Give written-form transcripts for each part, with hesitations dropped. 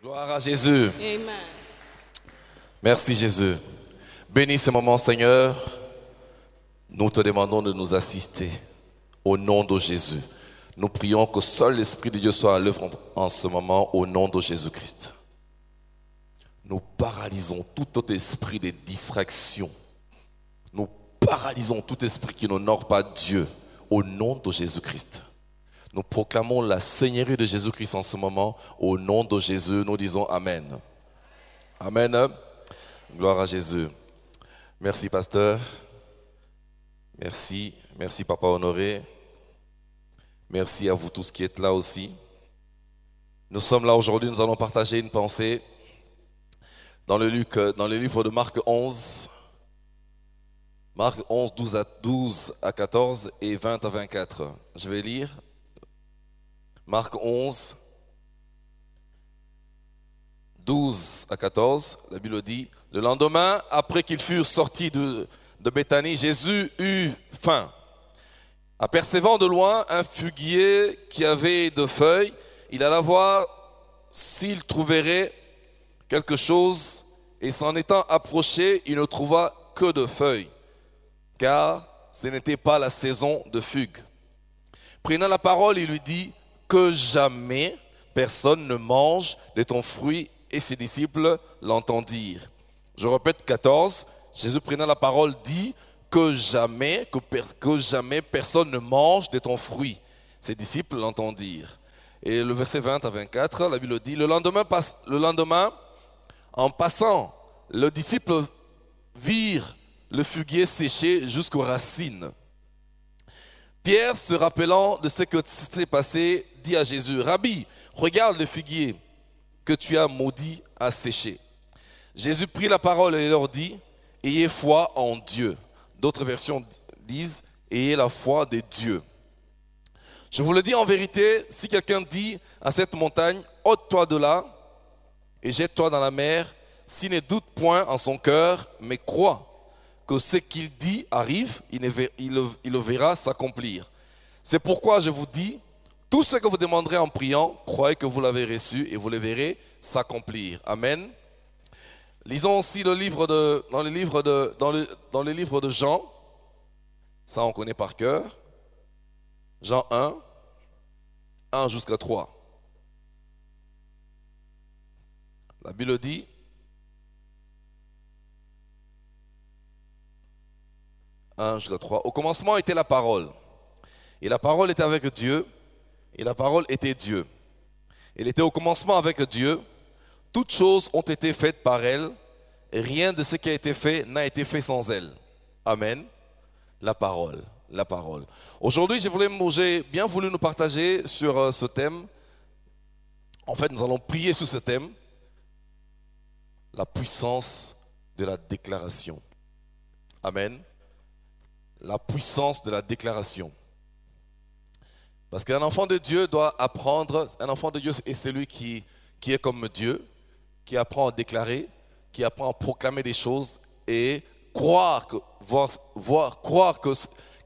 Gloire à Jésus. Amen. Merci Jésus. Bénis ce moment, Seigneur. Nous te demandons de nous assister au nom de Jésus. Nous prions que seul l'Esprit de Dieu soit à l'œuvre en ce moment au nom de Jésus-Christ. Nous paralysons tout autre esprit de distraction. Nous paralysons tout esprit qui n'honore pas Dieu au nom de Jésus-Christ. Nous proclamons la Seigneurie de Jésus-Christ en ce moment au nom de Jésus. Nous disons Amen. Amen. Gloire à Jésus. Merci pasteur. Merci. Merci papa honoré. Merci à vous tous qui êtes là aussi. Nous sommes là aujourd'hui, nous allons partager une pensée dans le livre de Marc 11. Marc 11, 12 à 14 et 20 à 24. Je vais lire. Marc 11, 12 à 14, la Bible dit, « Le lendemain, après qu'ils furent sortis de Béthanie, Jésus eut faim. Apercevant de loin un figuier qui avait de feuilles, il alla voir s'il trouverait quelque chose, et s'en étant approché, il ne trouva que de feuilles, car ce n'était pas la saison de figues. Prenant la parole, il lui dit, « Que jamais personne ne mange de ton fruit. » Et ses disciples l'entendirent. Je répète 14, Jésus prenant la parole dit que jamais personne ne mange de ton fruit. Ses disciples l'entendirent. Et le verset 20 à 24, la Bible dit, le lendemain, en passant, les disciples virent le figuier séché jusqu'aux racines. Pierre, se rappelant de ce que s'était passé, dit à Jésus, « Rabbi, regarde le figuier que tu as maudit à sécher. » Jésus prit la parole et leur dit, « Ayez foi en Dieu. » D'autres versions disent, « Ayez la foi des dieux. » Je vous le dis en vérité, si quelqu'un dit à cette montagne, « Ôte-toi de là et jette-toi dans la mer », s'il ne doute point en son cœur, mais croit que ce qu'il dit arrive, il le verra s'accomplir. C'est pourquoi je vous dis, tout ce que vous demanderez en priant, croyez que vous l'avez reçu et vous le verrez s'accomplir. Amen. Lisons aussi dans le livre de Jean. Ça, on connaît par cœur. Jean 1, 1 jusqu'à 3. La Bible dit, « 1 jusqu'à 3. Au commencement était la parole. Et la parole était avec Dieu. Et la parole était Dieu. Elle était au commencement avec Dieu. Toutes choses ont été faites par elle. Et rien de ce qui a été fait n'a été fait sans elle. » Amen. La parole. La parole. Aujourd'hui, j'ai bien voulu nous partager sur ce thème. En fait, nous allons prier sur ce thème. La puissance de la déclaration. Amen. La puissance de la déclaration. Parce qu'un enfant de Dieu doit apprendre, un enfant de Dieu est celui qui est comme Dieu, qui apprend à déclarer, qui apprend à proclamer des choses et croire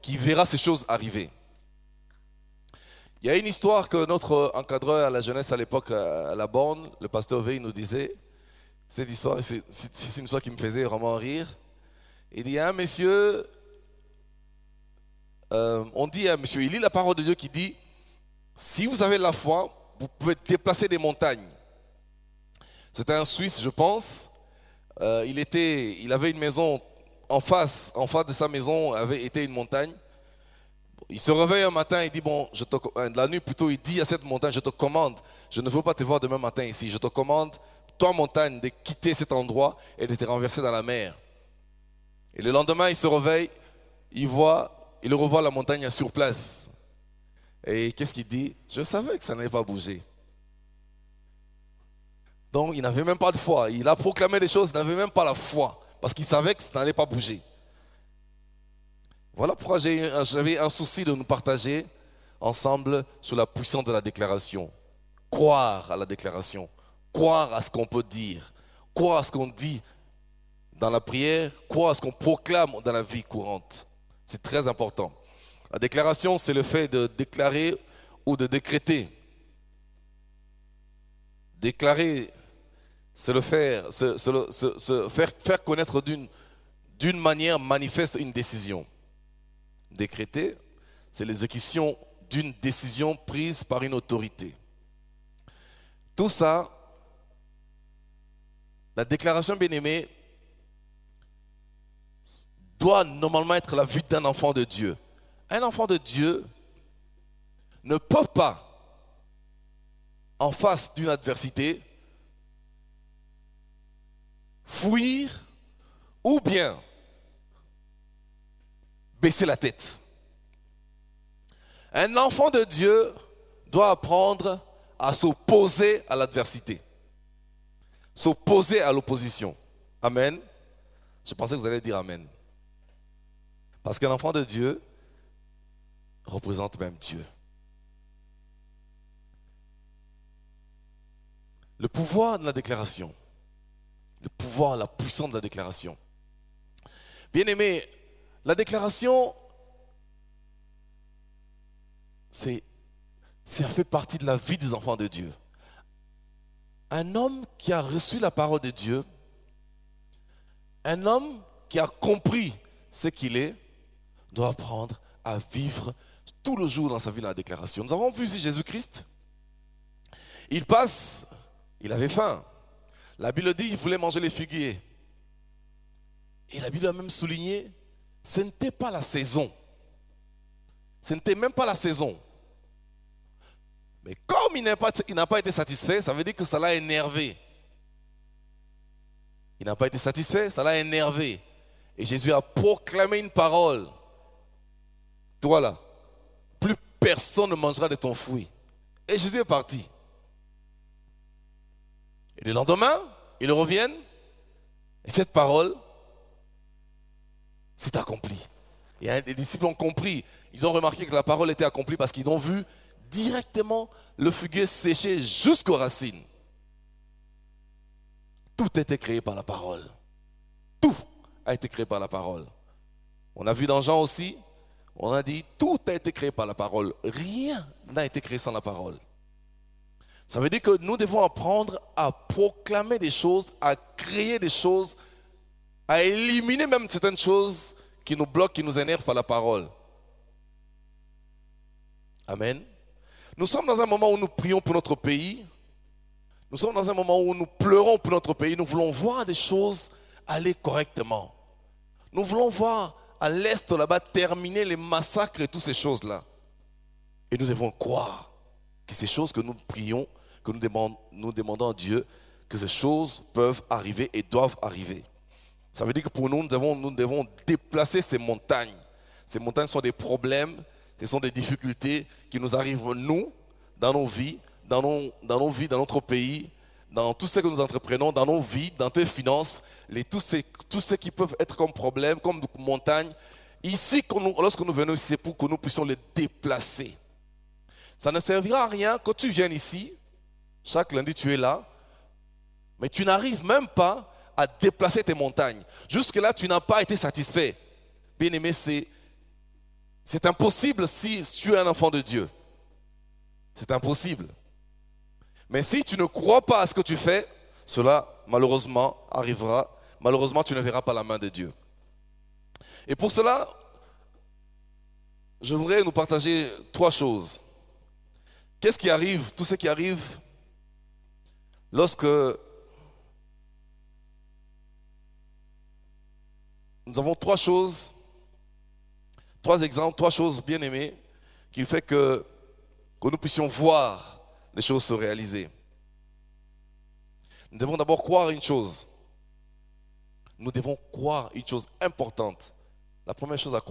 qu'il verra ces choses arriver. Il y a une histoire que notre encadreur à la jeunesse à l'époque à la borne, le pasteur Veil nous disait, cette histoire, c'est une histoire qui me faisait vraiment rire. Il dit, un monsieur... on dit à monsieur, il lit la parole de Dieu qui dit, si vous avez la foi, vous pouvez déplacer des montagnes. C'était un Suisse, je pense. Il avait une maison en face de sa maison avait été une montagne. Il se réveille un matin, il dit, la nuit plutôt, il dit à cette montagne, je te commande, je ne veux pas te voir demain matin ici, je te commande, toi montagne, de quitter cet endroit et de te renverser dans la mer. Et le lendemain, il se réveille, il revoit la montagne sur place. Et qu'est-ce qu'il dit? Je savais que ça n'allait pas bouger. Donc, il n'avait même pas de foi. Il a proclamé des choses, il n'avait même pas la foi. Parce qu'il savait que ça n'allait pas bouger. Voilà pourquoi j'avais un souci de nous partager ensemble sur la puissance de la déclaration. Croire à la déclaration. Croire à ce qu'on peut dire. Croire à ce qu'on dit dans la prière. Croire à ce qu'on proclame dans la vie courante. C'est très important. La déclaration, c'est le fait de déclarer ou de décréter. Déclarer c'est le faire, faire connaître d'une manière manifeste une décision. Décréter, c'est l'exécution d'une décision prise par une autorité. Tout ça, la déclaration bien-aimée doit normalement être la vie d'un enfant de Dieu. Un enfant de Dieu ne peut pas, en face d'une adversité, fuir ou bien baisser la tête. Un enfant de Dieu doit apprendre à s'opposer à l'adversité, s'opposer à l'opposition. Amen. Je pensais que vous allez dire Amen. Parce qu'un enfant de Dieu représente même Dieu. Le pouvoir de la déclaration. Le pouvoir, la puissance de la déclaration. Bien-aimé, la déclaration, ça fait partie de la vie des enfants de Dieu. Un homme qui a reçu la parole de Dieu, un homme qui a compris ce qu'il est, doit apprendre à vivre tout le jour dans sa vie dans la déclaration. Nous avons vu ici Jésus-Christ. Il passe, il avait faim. La Bible dit qu'il voulait manger les figuiers. Et la Bible a même souligné, ce n'était pas la saison. Ce n'était même pas la saison. Mais comme il n'a pas été satisfait, ça veut dire que ça l'a énervé. Il n'a pas été satisfait, ça l'a énervé. Et Jésus a proclamé une parole. Toi là, plus personne ne mangera de ton fruit. Et Jésus est parti. Et le lendemain, ils reviennent. Et cette parole s'est accomplie. Et les disciples ont compris. Ils ont remarqué que la parole était accomplie parce qu'ils ont vu directement le figuier sécher jusqu'aux racines. Tout a été créé par la parole. Tout a été créé par la parole. On a vu dans Jean aussi, on a dit tout a été créé par la parole. Rien n'a été créé sans la parole. Ça veut dire que nous devons apprendre à proclamer des choses, à créer des choses, à éliminer même certaines choses qui nous bloquent, qui nous énervent par la parole. Amen. Nous sommes dans un moment où nous prions pour notre pays. Nous sommes dans un moment où nous pleurons pour notre pays. Nous voulons voir des choses aller correctement. Nous voulons voir à l'est là-bas terminer les massacres et toutes ces choses-là. Et nous devons croire que ces choses que nous prions, que nous demandons à Dieu, que ces choses peuvent arriver et doivent arriver. Ça veut dire que pour nous, nous devons déplacer ces montagnes. Ces montagnes sont des problèmes, ce sont des difficultés qui nous arrivent, nous, dans nos vies, dans notre pays, dans tout ce que nous entreprenons, dans nos vies, dans tes finances, tout ce qui peuvent être comme problème, comme montagne. Ici, lorsque nous venons ici, c'est pour que nous puissions les déplacer. Ça ne servira à rien quand tu viens ici, chaque lundi tu es là, mais tu n'arrives même pas à déplacer tes montagnes. Jusque-là, tu n'as pas été satisfait. Bien-aimé, c'est impossible si tu es un enfant de Dieu. C'est impossible. Mais si tu ne crois pas à ce que tu fais, cela malheureusement arrivera. Malheureusement, tu ne verras pas la main de Dieu. Et pour cela, je voudrais nous partager 3 choses. Qu'est-ce qui arrive, tout ce qui arrive lorsque nous avons 3 choses, 3 exemples, 3 choses bien aimées qui fait que nous puissions voir les choses se réaliser. Nous devons d'abord croire une chose. Nous devons croire une chose importante. La première chose à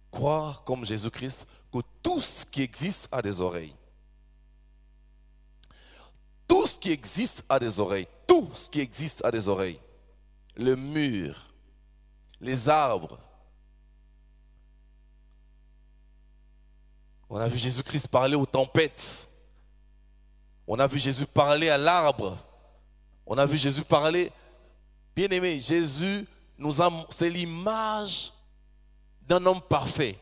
croire comme Jésus-Christ, que tout ce qui existe a des oreilles. Tout ce qui existe a des oreilles. Tout ce qui existe a des oreilles. Le mur, les arbres. On a vu Jésus-Christ parler aux tempêtes. On a vu Jésus parler à l'arbre. On a vu Jésus parler. Bien-aimé, Jésus c'est l'image d'un homme parfait.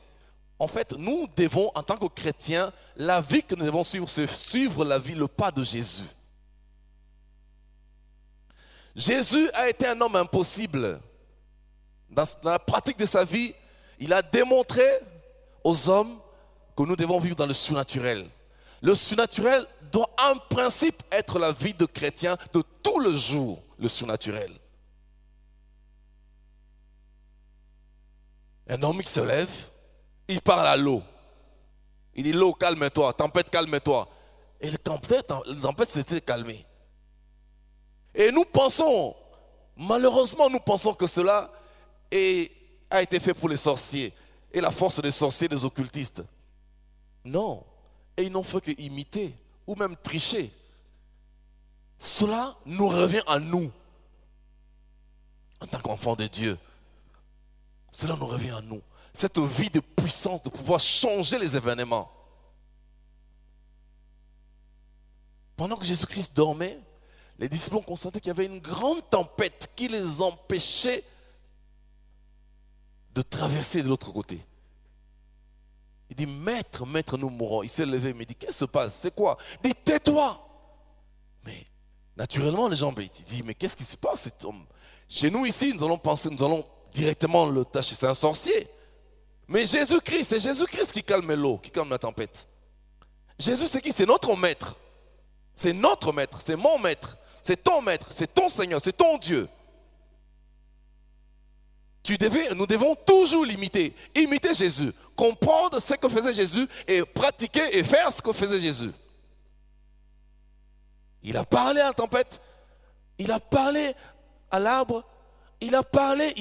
En fait, nous devons, en tant que chrétiens, la vie que nous devons suivre, c'est suivre la vie, le pas de Jésus. Jésus a été un homme impossible. Dans la pratique de sa vie, il a démontré aux hommes que nous devons vivre dans le surnaturel. Le surnaturel doit en principe être la vie de chrétien de tout le jour, le surnaturel. Un homme qui se lève, il parle à l'eau. Il dit l'eau, calme-toi, tempête, calme-toi. Et la tempête s'était calmée. Et nous pensons, malheureusement nous pensons que cela a été fait pour les sorciers et la force des sorciers, des occultistes. Non, et ils n'ont fait qu'imiter ou même tricher. Cela nous revient à nous, en tant qu'enfants de Dieu. Cela nous revient à nous. Cette vie de puissance, de pouvoir changer les événements. Pendant que Jésus-Christ dormait, les disciples ont constaté qu'il y avait une grande tempête qui les empêchait de traverser de l'autre côté. Il dit, maître, nous mourons. Il s'est levé, il me dit, qu'est-ce qui se passe? C'est quoi? Il dit, tais-toi. Mais naturellement, les gens, ils disent, mais qu'est-ce qui se passe cet homme? Chez nous ici, nous allons directement le tâcher, c'est un sorcier. Mais Jésus-Christ, c'est Jésus-Christ qui calme l'eau, qui calme la tempête. Jésus, c'est qui? C'est notre maître. C'est notre maître, c'est mon maître, c'est ton maître, c'est ton Seigneur, c'est ton Dieu. Nous devons toujours l'imiter, imiter Jésus, comprendre ce que faisait Jésus et pratiquer et faire ce que faisait Jésus. Il a parlé à la tempête, il a parlé à l'arbre, il a parlé.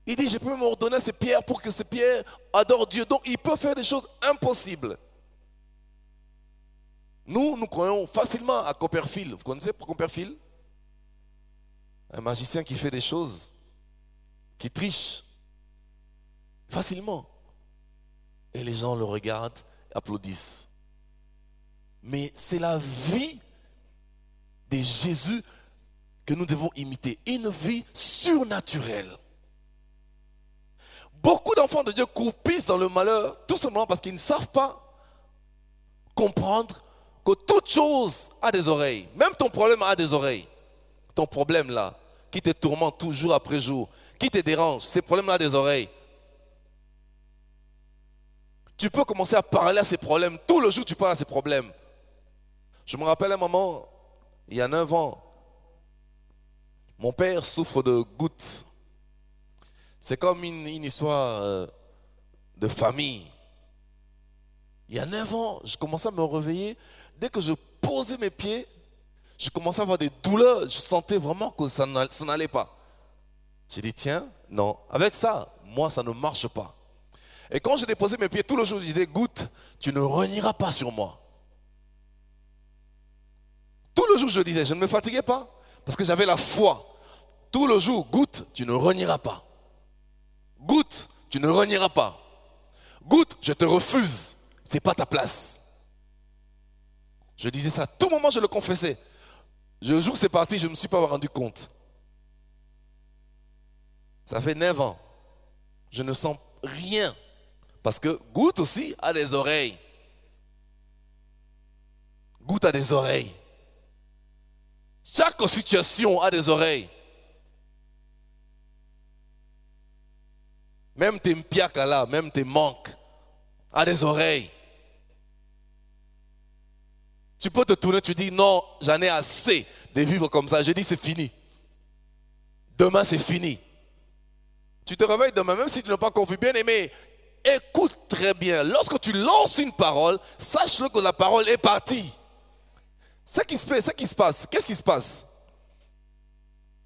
Il dit, je peux m'ordonner ces pierres pour que ces pierres adorent Dieu. Donc il peut faire des choses impossibles. Nous croyons facilement à Copperfield. Vous connaissez Copperfield? Un magicien qui fait des choses, qui triche facilement. Et les gens le regardent, applaudissent. Mais c'est la vie de Jésus que nous devons imiter. Une vie surnaturelle. Beaucoup d'enfants de Dieu croupissent dans le malheur, tout simplement parce qu'ils ne savent pas comprendre que toute chose a des oreilles. Même ton problème a des oreilles. Ton problème là, qui te tourmente tout jour après jour, qui te dérange, ces problèmes-là a des oreilles. Tu peux commencer à parler à ces problèmes. Tout le jour, tu parles à ces problèmes. Je me rappelle un moment, il y a 9 ans, mon père souffre de gouttes. C'est comme une histoire de famille. Il y a 9 ans, je commençais à me réveiller. Dès que je posais mes pieds, je commençais à avoir des douleurs. Je sentais vraiment que ça n'allait pas. J'ai dit, tiens, non, avec ça, moi, ça ne marche pas. Et quand j'ai déposé mes pieds, tout le jour, je disais, Goutte, tu ne renieras pas sur moi. Tout le jour, je disais, je ne me fatiguais pas, parce que j'avais la foi. Tout le jour, Goutte, tu ne renieras pas. Goutte, tu ne renieras pas. Goutte, je te refuse. Ce n'est pas ta place. Je disais ça. À tout moment, je le confessais. Le jour que c'est parti, je ne me suis pas rendu compte. Ça fait 9 ans. Je ne sens rien. Parce que Goutte aussi a des oreilles. Goutte a des oreilles. Chaque situation a des oreilles. Même tes mpiaka là, même tes manques, a des oreilles. Tu peux te tourner, tu dis non, j'en ai assez de vivre comme ça. Je dis c'est fini. Demain c'est fini. Tu te réveilles demain, même si tu n'as pas encore vu, bien aimé, écoute très bien. Lorsque tu lances une parole, sache-le que la parole est partie. Ce qui se passe, qu'est-ce qui se passe?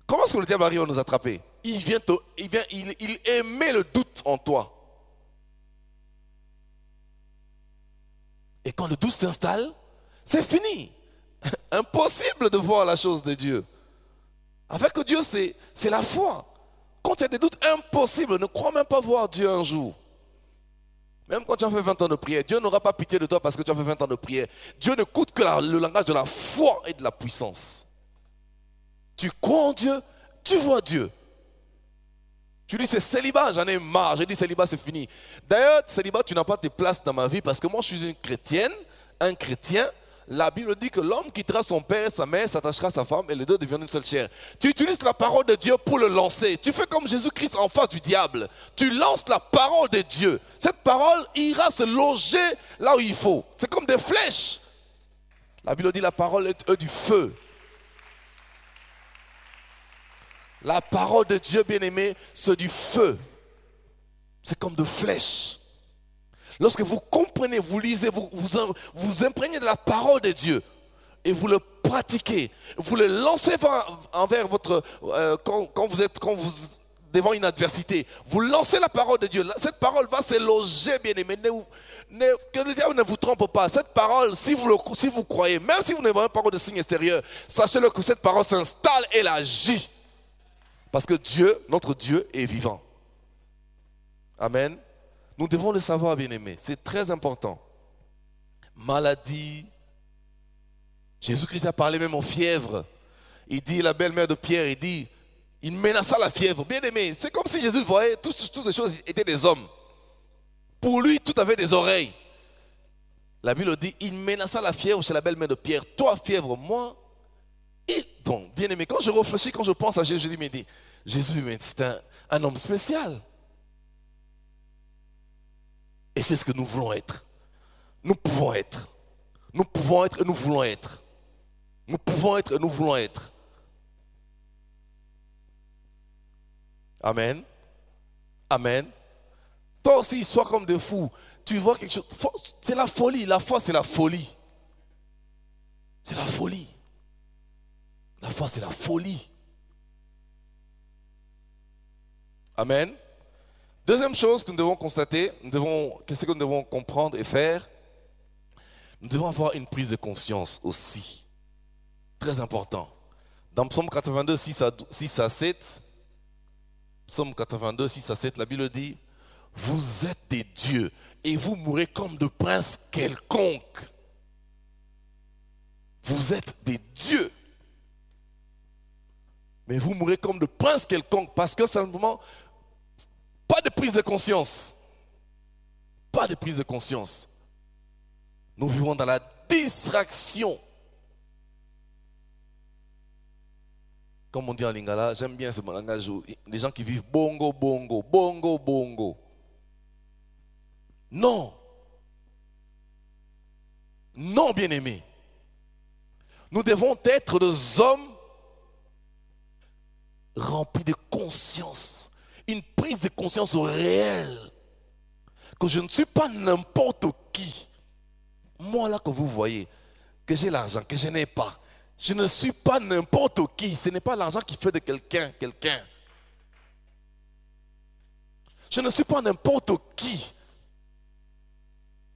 Comment est-ce que le diable arrive à nous attraper? Il émet le doute en toi. Et quand le doute s'installe, c'est fini. Impossible de voir la chose de Dieu. Avec Dieu, c'est la foi. Quand tu as des doutes, impossible. Ne crois même pas voir Dieu un jour. Même quand tu as fait 20 ans de prière, Dieu n'aura pas pitié de toi parce que tu as fait 20 ans de prière. Dieu ne coûte que le langage de la foi et de la puissance. Tu crois en Dieu, tu vois Dieu. Tu dis c'est célibat, j'en ai marre. J'ai dit célibat, c'est fini. D'ailleurs, célibat, tu n'as pas de place dans ma vie parce que moi, je suis une chrétienne, un chrétien. La Bible dit que l'homme quittera son père et sa mère, s'attachera à sa femme et les deux deviendront une seule chair. Tu utilises la parole de Dieu pour le lancer. Tu fais comme Jésus-Christ en face du diable. Tu lances la parole de Dieu. Cette parole ira se loger là où il faut. C'est comme des flèches. La Bible dit la parole est du feu. La parole de Dieu, bien-aimé, c'est du feu. C'est comme de flèches. Lorsque vous comprenez, vous lisez, vous imprégnez de la parole de Dieu et vous le pratiquez, vous le lancez envers votre quand vous êtes devant une adversité, vous lancez la parole de Dieu. Cette parole va se loger, bien-aimé. Que le diable ne vous trompe pas. Cette parole, si vous croyez, même si vous n'avez pas de signe extérieur, sachez-le que cette parole s'installe et elle agit. Parce que Dieu, notre Dieu, est vivant. Amen. Nous devons le savoir, bien-aimés. C'est très important. Maladie. Jésus-Christ a parlé même aux fièvres. Il dit, la belle-mère de Pierre, il menaça la fièvre. Bien-aimé, c'est comme si Jésus voyait toutes ces choses étaient des hommes. Pour lui, tout avait des oreilles. La Bible dit, il menaça la fièvre chez la belle-mère de Pierre. Toi, fièvre, moi. Et donc, bien-aimé, quand je réfléchis, quand je pense à Jésus, je dis, Jésus, c'est un homme spécial. Et c'est ce que nous voulons être. Nous pouvons être. Nous pouvons être et nous voulons être. Nous pouvons être et nous voulons être. Amen. Amen. Toi aussi, sois comme des fous. Tu vois quelque chose. C'est la folie. La foi, c'est la folie. C'est la folie. La foi, c'est la folie. Amen. Deuxième chose que nous devons constater, qu'est-ce que nous devons comprendre et faire? Nous devons avoir une prise de conscience aussi. Très important. Dans Psaume 82, 6 à 7, Psaume 82, 6 à 7, la Bible dit, vous êtes des dieux et vous mourrez comme de princes quelconques. Vous êtes des dieux. Mais vous mourrez comme de princes quelconques parce que simplement, pas de prise de conscience. Pas de prise de conscience. Nous vivons dans la distraction. Comme on dit en lingala, j'aime bien ce langage. Les gens qui vivent bongo, bongo, bongo, bongo. Non. Non, bien-aimés. Nous devons être des hommes remplis de conscience. Une prise de conscience réelle. Que je ne suis pas n'importe qui. Moi là que vous voyez, que j'ai l'argent, que je n'ai pas. Je ne suis pas n'importe qui. Ce n'est pas l'argent qui fait de quelqu'un. Je ne suis pas n'importe qui.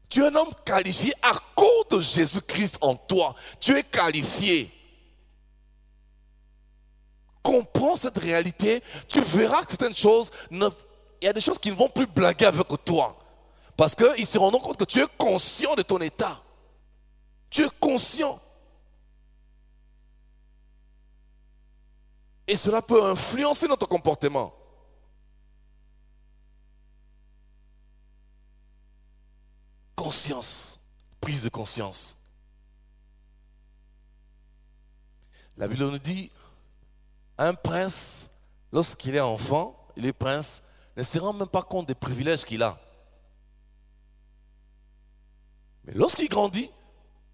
Tu es un homme qualifié à cause de Jésus-Christ en toi. Tu es qualifié. Comprends cette réalité. Tu verras que certaines choses, il y a des choses qui ne vont plus blaguer avec toi. Parce qu'ils se rendront compte que tu es conscient de ton état. Tu es conscient. Et cela peut influencer notre comportement. Conscience. Prise de conscience. La Bible nous dit, un prince, lorsqu'il est enfant, il est prince, ne se rend même pas compte des privilèges qu'il a. Mais lorsqu'il grandit,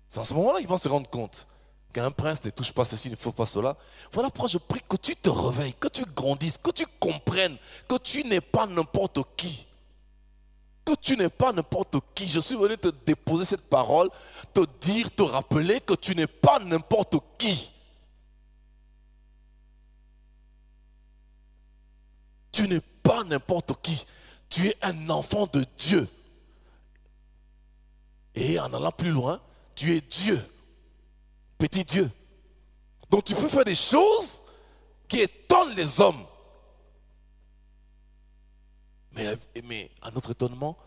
c'est en ce moment-là qu'il va se rendre compte qu'un prince ne touche pas ceci, il ne faut pas cela. Voilà pourquoi je prie que tu te réveilles, que tu grandisses, que tu comprennes que tu n'es pas n'importe qui. Que tu n'es pas n'importe qui. Je suis venu te déposer cette parole, te dire, te rappeler que tu n'es pas n'importe qui. Tu n'es pas n'importe qui. Tu es un enfant de Dieu. Et en allant plus loin, tu es Dieu. Petit Dieu. Donc tu peux faire des choses qui étonnent les hommes. Mais à notre étonnement,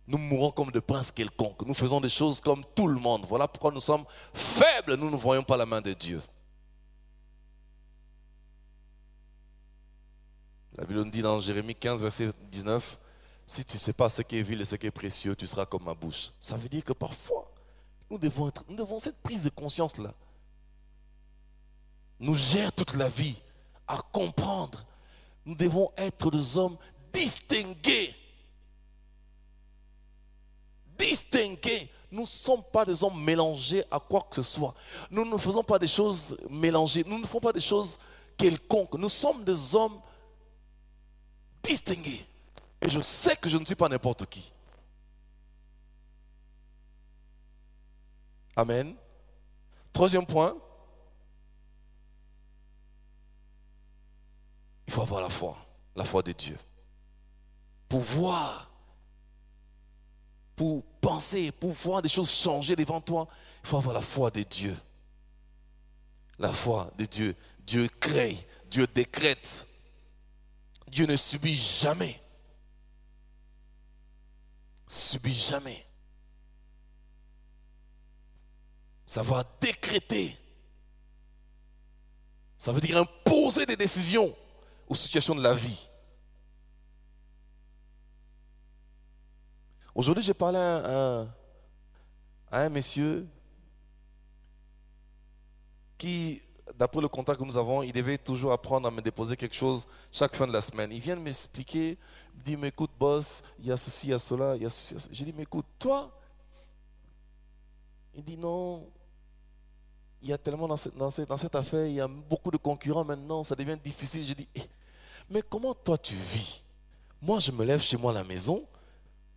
nous mourons comme des princes quelconques. Nous faisons des choses comme tout le monde. Voilà pourquoi nous sommes faibles. Nous ne voyons pas la main de Dieu. La Bible nous dit dans Jérémie 15, verset 19, si tu ne sais pas ce qui est vil et ce qui est précieux, tu seras comme ma bouche. Ça veut dire que parfois, Nous devons cette prise de conscience-là nous gère toute la vie à comprendre. Nous devons être des hommes distingués. Distingués. Nous ne sommes pas des hommes mélangés à quoi que ce soit. Nous ne faisons pas des choses mélangées. Nous ne faisons pas des choses quelconques. Nous sommes des hommes distingués. Et je sais que je ne suis pas n'importe qui. Amen. Troisième point. Il faut avoir la foi de Dieu. Pour voir, pour penser, pour voir des choses changer devant toi, il faut avoir la foi de Dieu. La foi de Dieu. Dieu crée, Dieu décrète. Dieu ne subit jamais. Subit jamais. Ça va décréter. Ça veut dire imposer des décisions aux situations de la vie. Aujourd'hui, j'ai parlé à un monsieur qui, d'après le contrat que nous avons, il devait toujours apprendre à me déposer quelque chose chaque fin de la semaine. Il vient de m'expliquer, il me dit, mais écoute, boss, il y a ceci, il y a cela, il y a ceci, il y a cela. J'ai dit, mais écoute, toi, il dit non, il y a tellement dans cette affaire, il y a beaucoup de concurrents maintenant, ça devient difficile. J'ai dit, mais comment toi tu vis? Moi, je me lève chez moi à la maison,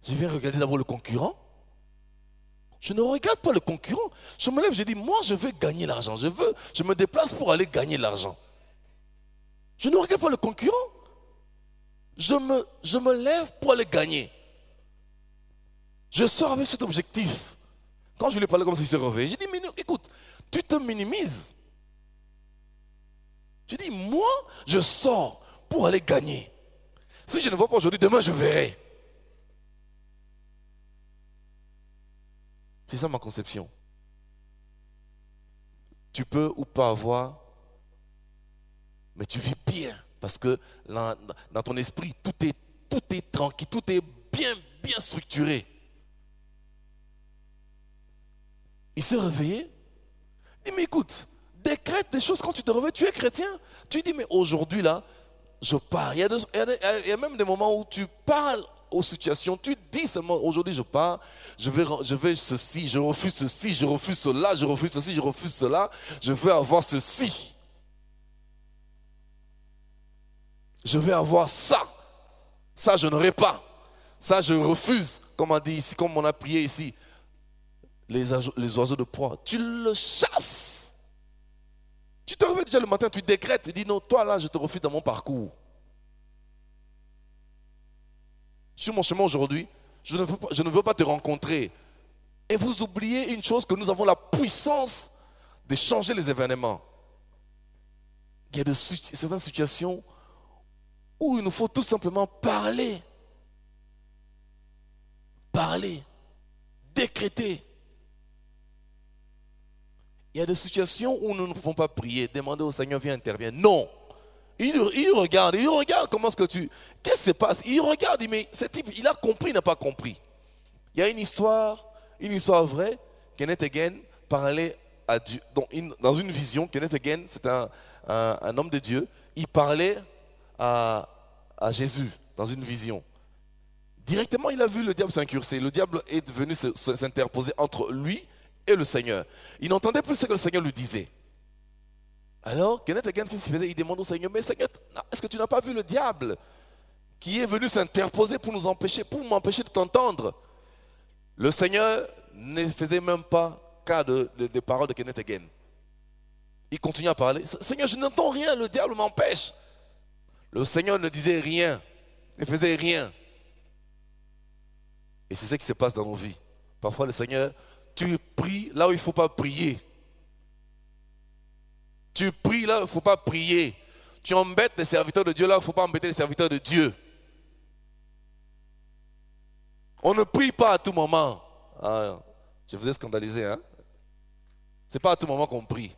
je viens regarder d'abord le concurrent. Je ne regarde pas le concurrent. Je me lève, je dis, moi, je veux gagner l'argent. Je me déplace pour aller gagner l'argent. Je ne regarde pas le concurrent. Je me lève pour aller gagner. Je sors avec cet objectif. Quand je lui ai parlé comme ça, il s'est réveillé. J'ai dit, mais écoute, tu te minimises. Je dis, moi, je sors pour aller gagner. Si je ne vois pas aujourd'hui, demain, je verrai. C'est ça ma conception. Tu peux ou pas avoir, mais tu vis bien. Parce que dans ton esprit, tout est tranquille, tout est bien structuré. Il s'est réveillé. Il dit, mais écoute, décrète des choses quand tu te réveilles, tu es chrétien. Tu dis, mais aujourd'hui là, je pars. Il y a même des moments où tu parles aux situations, tu dis seulement, aujourd'hui je pars, je vais ceci, je refuse ceci, je refuse cela, je refuse ceci, je refuse cela, je veux avoir ceci. Je vais avoir ça. Ça, je n'aurai pas. Ça, je refuse. Comme on dit ici, comme on a prié ici, les oiseaux de proie. Tu le chasses. Tu te réveilles déjà le matin, tu décrètes, tu dis non, toi là, je te refuse dans mon parcours. Sur mon chemin aujourd'hui, je ne veux pas te rencontrer. Et vous oubliez une chose, que nous avons la puissance de changer les événements. Il y a certaines situations où il nous faut tout simplement parler. Parler. Décréter. Il y a des situations où nous ne pouvons pas prier, demander au Seigneur, viens intervenir. Non. Il regarde comment est-ce que qu'est-ce qui se passe? Il regarde, mais ce type, il a compris, il n'a pas compris. Il y a une histoire vraie. Kenneth Hagin parlait à Dieu, dans une vision. Kenneth Hagin, c'est un homme de Dieu. Il parlait à Jésus dans une vision. Directement, il a vu le diable s'incurser. Le diable est venu s'interposer entre lui et le Seigneur. Il n'entendait plus ce que le Seigneur lui disait. Alors, Kenneth Hagin, qu'est-ce qu'il faisait? Il demande au Seigneur, mais Seigneur, est-ce que tu n'as pas vu le diable qui est venu s'interposer pour m'empêcher de t'entendre? Le Seigneur ne faisait même pas cas des paroles de Kenneth Hagin. Il continuait à parler. Seigneur, je n'entends rien, le diable m'empêche. Le Seigneur ne disait rien, ne faisait rien. Et c'est ce qui se passe dans nos vies. Parfois, le Seigneur, tu pries là où il ne faut pas prier. Tu pries là où il ne faut pas prier. Tu embêtes les serviteurs de Dieu là où il ne faut pas embêter les serviteurs de Dieu. On ne prie pas à tout moment. Ah, je vous ai scandalisé, hein? Ce n'est pas à tout moment qu'on prie.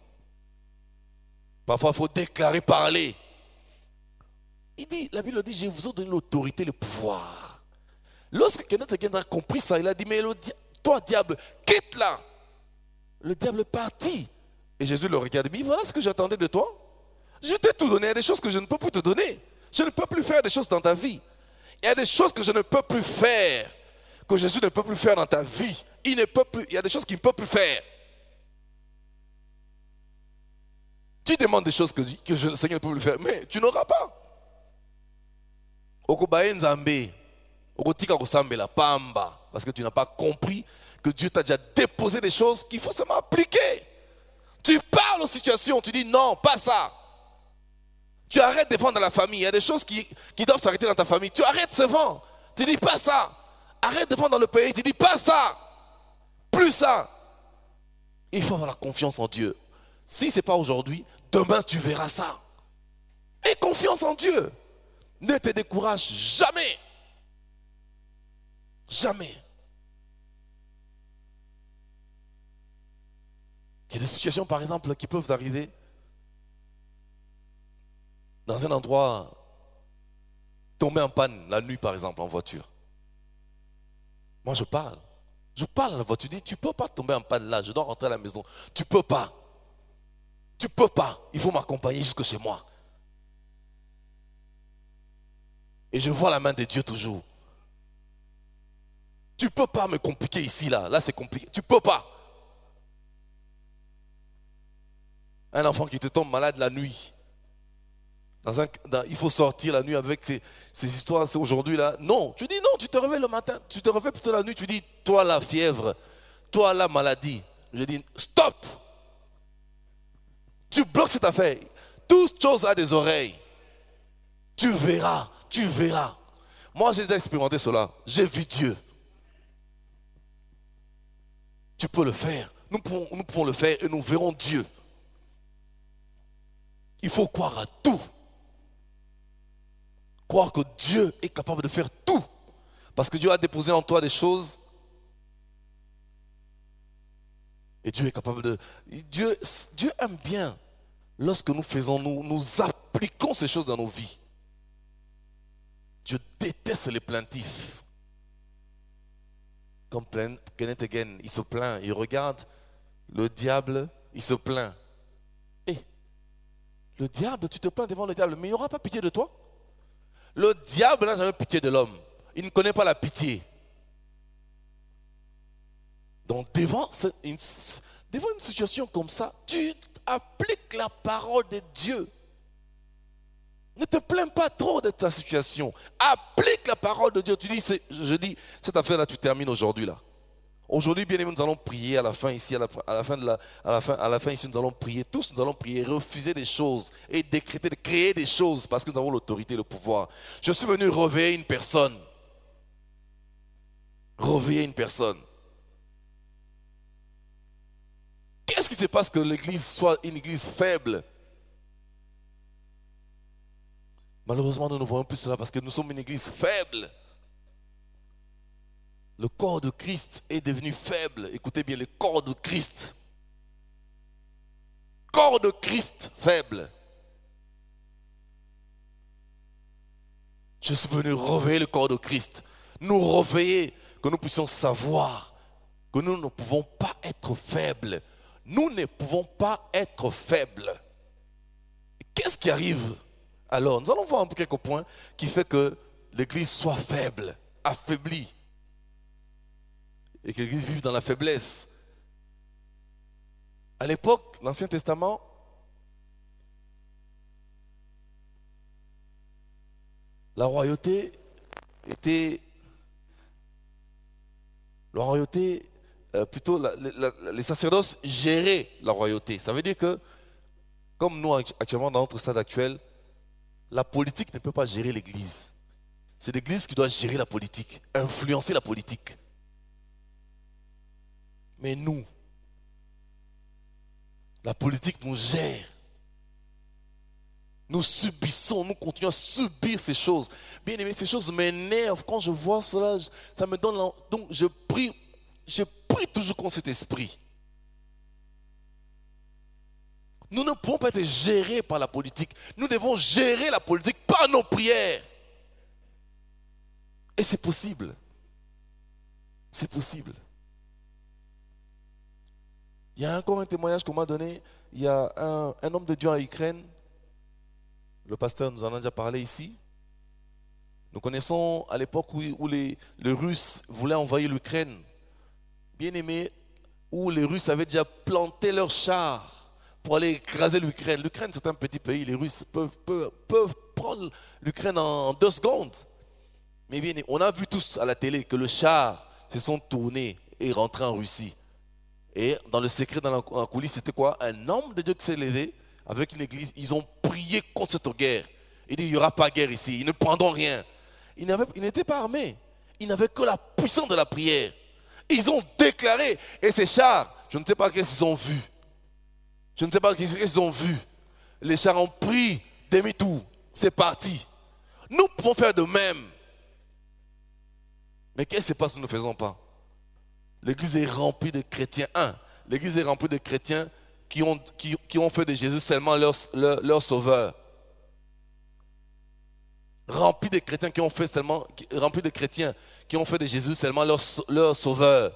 Parfois, il faut déclarer, parler. La Bible dit, je vous ai donné l'autorité, le pouvoir. Lorsque Kenneth Hagin a compris ça, il a dit, mais toi diable, quitte là. le diable est parti. Et Jésus le regarde et dit, voilà ce que j'attendais de toi. Je t'ai tout donné, il y a des choses que je ne peux plus te donner. Je ne peux plus faire des choses dans ta vie. Il y a des choses que je ne peux plus faire, que Jésus ne peut plus faire dans ta vie. Il y a des choses qu'il ne peut plus faire. Tu demandes des choses que le Seigneur ne peut plus faire, mais tu n'auras pas. Parce que tu n'as pas compris que Dieu t'a déjà déposé des choses qu'il faut seulement appliquer. Tu parles aux situations, tu dis non, pas ça. Tu arrêtes de vendre dans la famille. Il y a des choses qui doivent s'arrêter dans ta famille. Tu arrêtes de vendre. Tu dis pas ça. Arrête de vendre dans le pays. Tu dis pas ça. Plus ça. Il faut avoir la confiance en Dieu. Si ce n'est pas aujourd'hui, demain tu verras ça. Aie confiance en Dieu. Ne te décourage jamais. Jamais. Il y a des situations, par exemple, qui peuvent arriver dans un endroit, tomber en panne la nuit, par exemple, en voiture. Moi, je parle à la voiture. Tu dis, tu ne peux pas tomber en panne là, je dois rentrer à la maison. Tu ne peux pas. Tu ne peux pas. Il faut m'accompagner jusque chez moi. Et je vois la main de Dieu toujours. Tu ne peux pas me compliquer ici, là. Là, c'est compliqué. Tu ne peux pas. Un enfant qui te tombe malade la nuit. Il faut sortir la nuit avec ces histoires, c'est aujourd'hui là. Non, tu dis non, tu te réveilles le matin, tu te réveilles plutôt la nuit, tu dis, toi la fièvre, toi la maladie. Je dis, stop. Tu bloques cette affaire. Toute chose a des oreilles. Tu verras, tu verras. Moi, j'ai déjà expérimenté cela. J'ai vu Dieu. Tu peux le faire. Nous pouvons le faire et nous verrons Dieu. Il faut croire à tout. Croire que Dieu est capable de faire tout. Parce que Dieu a déposé en toi des choses. Et Dieu est capable de... Dieu aime bien lorsque nous appliquons ces choses dans nos vies. Dieu déteste les plaintifs. Comme Kenneth Hagin, il se plaint, il regarde le diable, il se plaint. Et le diable, tu te plains devant le diable, mais il n'aura pas pitié de toi. Le diable n'a jamais pitié de l'homme. Il ne connaît pas la pitié. Donc devant une situation comme ça, tu appliques la parole de Dieu. Ne te plains pas trop de ta situation. Applique la parole de Dieu. Je dis, cette affaire-là, tu termines aujourd'hui là. Aujourd'hui, bien aimé, nous allons prier à la fin ici, à la fin ici, nous allons prier. Tous, nous allons prier, refuser des choses et décréter, créer des choses parce que nous avons l'autorité et le pouvoir. Je suis venu réveiller une personne. Réveiller une personne. Qu'est-ce qui se passe que l'église soit une église faible? Malheureusement, nous ne voyons plus cela parce que nous sommes une église faible. Le corps de Christ est devenu faible. Écoutez bien, le corps de Christ. Corps de Christ faible. Je suis venu réveiller le corps de Christ. Nous réveiller, que nous puissions savoir que nous ne pouvons pas être faibles. Nous ne pouvons pas être faibles. Qu'est-ce qui arrive alors? Nous allons voir un peu quelques points qui fait que l'église soit faible, affaiblie. Et que l'église vive dans la faiblesse. À l'époque, l'Ancien Testament, la royauté était... plutôt les sacerdoces géraient la royauté. Ça veut dire que, comme nous actuellement dans notre stade actuel, la politique ne peut pas gérer l'église. C'est l'église qui doit gérer la politique, influencer la politique. Mais nous, la politique nous gère. Nous subissons, nous continuons à subir ces choses. Bien aimé, ces choses m'énervent. Quand je vois cela, ça me donne... Donc je prie toujours contre cet esprit. Nous ne pouvons pas être gérés par la politique. Nous devons gérer la politique par nos prières. Et c'est possible. C'est possible. Il y a encore un témoignage qu'on m'a donné. Il y a un homme de Dieu en Ukraine. Le pasteur nous en a déjà parlé ici. Nous connaissons à l'époque où les Russes voulaient envahir l'Ukraine. Bien aimé, où les Russes avaient déjà planté leurs chars pour aller écraser l'Ukraine. L'Ukraine, c'est un petit pays. Les Russes peuvent prendre l'Ukraine en 2 secondes. Mais bien, on a vu tous à la télé que le char se sont tournés et rentrés en Russie. Et dans le secret, dans la coulisse, c'était quoi? Un homme de Dieu qui s'est levé avec une église. Ils ont prié contre cette guerre. Il dit, il n'y aura pas de guerre ici. Ils ne prendront rien. Ils n'étaient pas armés. Ils n'avaient que la puissance de la prière. Ils ont déclaré. Et ces chars, je ne sais pas qu'est-ce qu'ils ont vu. Je ne sais pas qu'est-ce qu'ils ont vu. Les chars ont pris demi-tour. C'est parti. Nous pouvons faire de même. Mais qu'est-ce qui se passe si nous ne faisons pas? L'église est remplie de chrétiens. L'église est remplie de chrétiens qui ont fait de Jésus seulement leur sauveur. Remplis de chrétiens qui ont fait de Jésus seulement leur sauveur.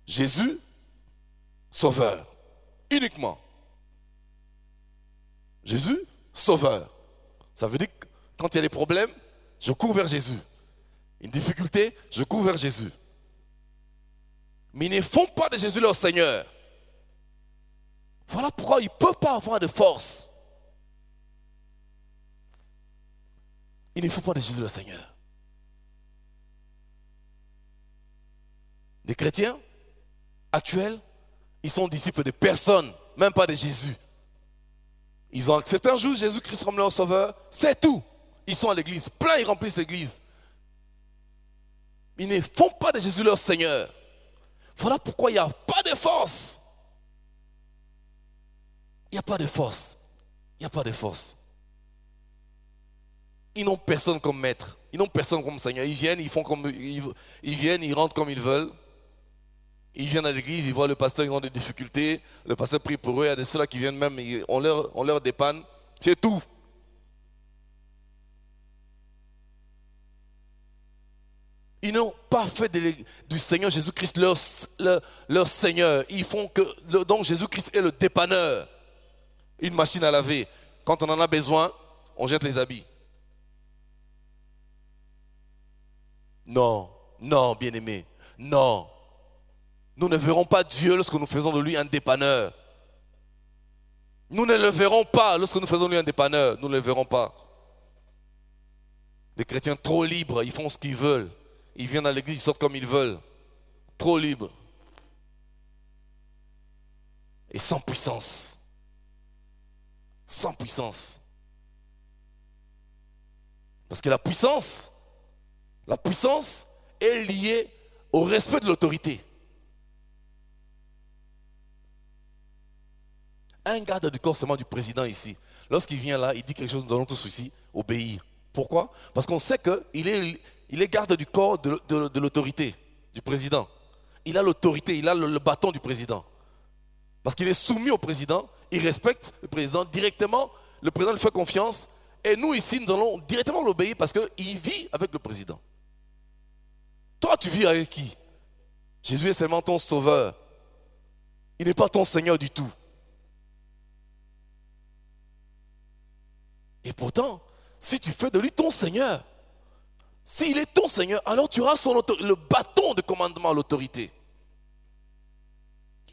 Jésus, sauveur. Uniquement. Jésus, sauveur. Ça veut dire que quand il y a des problèmes, je cours vers Jésus. Une difficulté, je cours vers Jésus. Mais ils ne font pas de Jésus leur Seigneur. Voilà pourquoi ils ne peuvent pas avoir de force. Il ne faut pas de Jésus le Seigneur. Les chrétiens actuels, ils sont disciples de personne, même pas de Jésus. Ils ont accepté un jour Jésus-Christ comme leur sauveur, c'est tout. Ils sont à l'église, plein ils remplissent l'église. Ils ne font pas de Jésus leur Seigneur. Voilà pourquoi il n'y a pas de force. Il n'y a pas de force. Il n'y a pas de force. Ils n'ont personne comme maître. Ils n'ont personne comme Seigneur. Ils viennent, ils rentrent comme ils veulent. Ils viennent à l'église, ils voient le pasteur, ils ont des difficultés. Le pasteur prie pour eux. Il y a de ceux-là qui viennent même, on leur dépanne. C'est tout. Ils n'ont pas fait du Seigneur Jésus-Christ leur Seigneur. Ils font que donc Jésus-Christ est le dépanneur. Une machine à laver. Quand on en a besoin, on jette les habits. Non, non, bien-aimé, non. Nous ne verrons pas Dieu lorsque nous faisons de lui un dépanneur. Nous ne le verrons pas lorsque nous faisons de lui un dépanneur. Nous ne le verrons pas. Des chrétiens trop libres, ils font ce qu'ils veulent. Ils viennent à l'église, ils sortent comme ils veulent. Trop libres. Et sans puissance. Sans puissance. Parce que la puissance est liée au respect de l'autorité. Un garde du corps seulement du président ici, lorsqu'il vient là, il dit quelque chose, nous allons tous ici obéir. Pourquoi? Parce qu'on sait qu'il est garde du corps de l'autorité du président. Il a l'autorité, il a le bâton du président. Parce qu'il est soumis au président, il respecte le président directement, le président lui fait confiance, et nous ici, nous allons directement l'obéir parce qu'il vit avec le président. Toi, tu vis avec qui? Jésus est seulement ton sauveur. Il n'est pas ton Seigneur du tout. Et pourtant, si tu fais de lui ton Seigneur, s'il est ton Seigneur, alors tu auras le bâton de commandement, l'autorité.